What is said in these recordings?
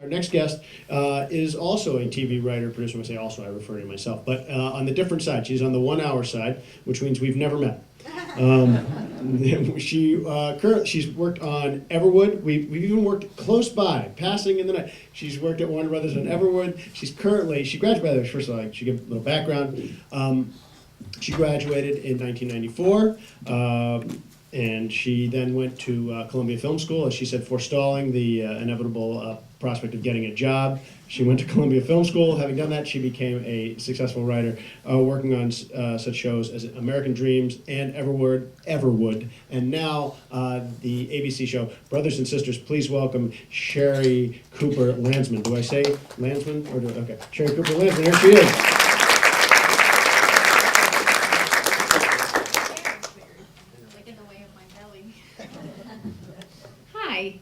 Our next guest is also a TV writer, producer. When I say also, I refer to myself, but on the different side. She's on the 1 hour side, which means we've never met. She's worked on Everwood. We've even worked close by, passing in the night. She's worked at Warner Brothers on Everwood. She graduated, by the way, first of all, she give a little background. She graduated in 1994. And she then went to Columbia Film School, as she said, forestalling the inevitable prospect of getting a job. She went to Columbia Film School. Having done that, she became a successful writer, working on such shows as American Dreams and Everwood, and now the ABC show Brothers and Sisters. Please welcome Sherri Cooper Landsman. Do I say Landsman? Okay, Sherri Cooper Landsman, here she is. Hi.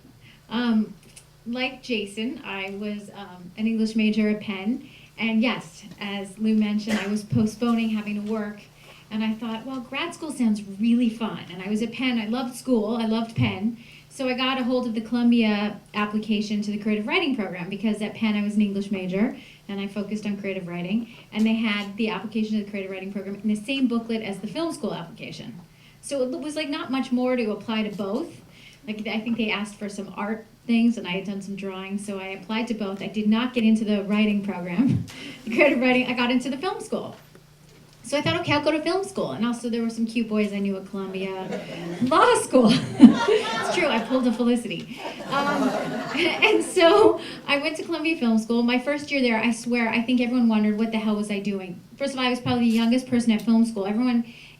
Like Jason, I was an English major at Penn, and yes, as Lou mentioned, I was postponing having to work, and I thought, well, grad school sounds really fun, and I was at Penn. I loved school. I loved Penn, so I got a hold of the Columbia application to the creative writing program, because at Penn I was an English major, and I focused on creative writing, and they had the application to the creative writing program in the same booklet as the film school application. So it was like not much more to apply to both. Like, I think they asked for some art things, and I had done some drawing, so I applied to both. I did not get into the writing program, the creative writing. I got into the film school. So I thought, okay, I'll go to film school. And also there were some cute boys I knew at Columbia. Law school. It's true, I pulled a Felicity. And so I went to Columbia Film School. My first year there, I swear, I think everyone wondered what the hell was I doing. First of all, I was probably the youngest person at film school.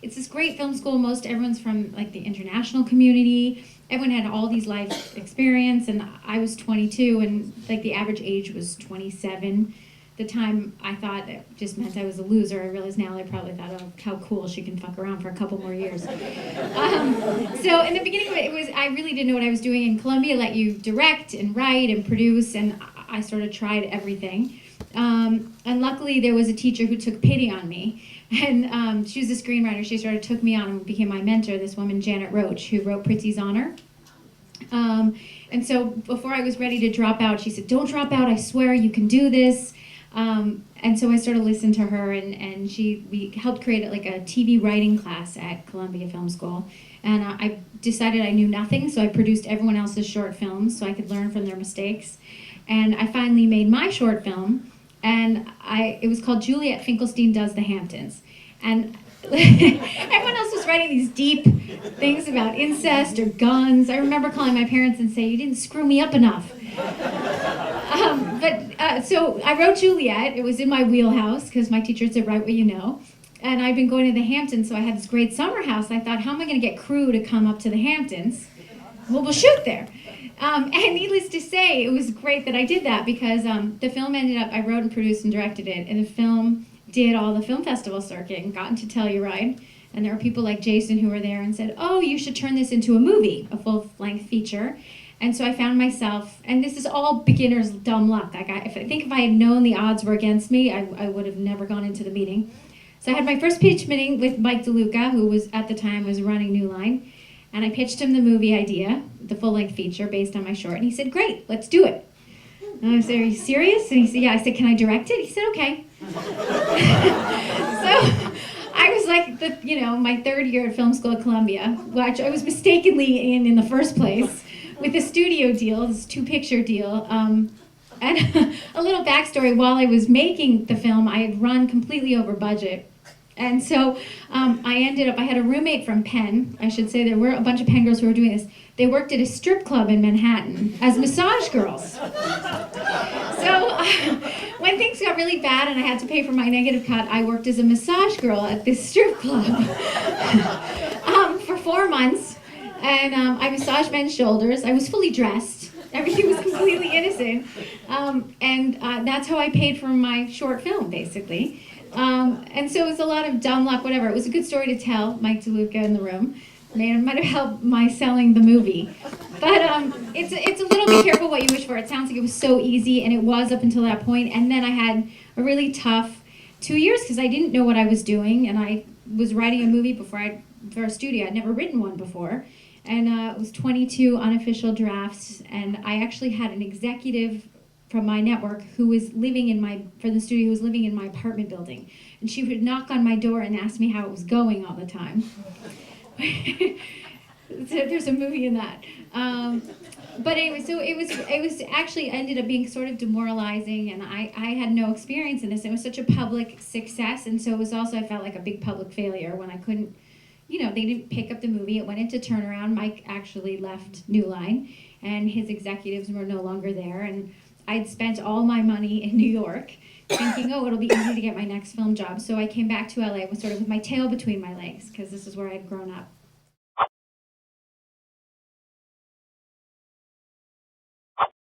It's this great film school. Everyone's from like the international community. Everyone had all these life experience, and I was 22, and like the average age was 27. The time I thought it just meant I was a loser. I realize now I probably thought, oh, how cool, she can fuck around for a couple more years. So in the beginning, I really didn't know what I was doing. And Columbia let you direct and write and produce, and I sort of tried everything. And luckily, there was a teacher who took pity on me. And she was a screenwriter. She sort of took me on and became my mentor, this woman, Janet Roach, who wrote Pritzi's Honor. And so before I was ready to drop out, she said, don't drop out, I swear you can do this. And so I sort of listened to her, and we helped create like a TV writing class at Columbia Film School. And I decided I knew nothing, so I produced everyone else's short films so I could learn from their mistakes. And I finally made my short film, and it was called Juliet, Finkelstein Does the Hamptons. And everyone else was writing these deep things about incest or guns. I remember calling my parents and saying, you didn't screw me up enough. So I wrote Juliet. It was in my wheelhouse, because my teacher said, write what you know. And I'd been going to the Hamptons, so I had this great summer house. I thought, how am I going to get crew to come up to the Hamptons? Well, we'll shoot there. And needless to say, it was great that I did that, because the film ended up, I wrote and produced and directed it, and the film did all the film festival circuit and got into Telluride. And there were people like Jason who were there and said, oh, you should turn this into a movie, a full-length feature. And so I found myself, and this is all beginner's dumb luck. I think if I had known the odds were against me, I would have never gone into the meeting. So I had my first pitch meeting with Mike DeLuca, who was at the time was running New Line. And I pitched him the movie idea, the full-length feature based on my short. And he said, great, let's do it. And I said, are you serious? And he said, yeah. I said, can I direct it? He said, okay. So I was like, my third year at film school at Columbia, which I was mistakenly in the first place, with a studio deal, this 2-picture deal. And a little backstory, while I was making the film, I had run completely over budget. And so I had a roommate from Penn. I should say there were a bunch of Penn girls who were doing this. They worked at a strip club in Manhattan as massage girls. So when things got really bad and I had to pay for my negative cut, I worked as a massage girl at this strip club for 4 months. And I massaged men's shoulders. I was fully dressed. Everything was completely innocent. And that's how I paid for my short film, basically. And so it was a lot of dumb luck, whatever. It was a good story to tell, Mike DeLuca in the room. Might have helped my selling the movie. But it's a little be careful what you wish for. It sounds like it was so easy, and it was up until that point. And then I had a really tough 2 years, because I didn't know what I was doing, and I was writing a movie for a studio. I'd never written one before. And it was 22 unofficial drafts, and I actually had an executive from my network who was living in for the studio, who was living in my apartment building. And she would knock on my door and ask me how it was going all the time. So there's a movie in that. But anyway, so it was actually ended up being sort of demoralizing, and I had no experience in this. It was such a public success, and so it was also, I felt like a big public failure when I couldn't, they didn't pick up the movie. It went into turnaround. Mike actually left New Line, and his executives were no longer there, and I'd spent all my money in New York thinking, oh, it'll be easy to get my next film job. So I came back to LA with my tail between my legs, because this is where I'd grown up.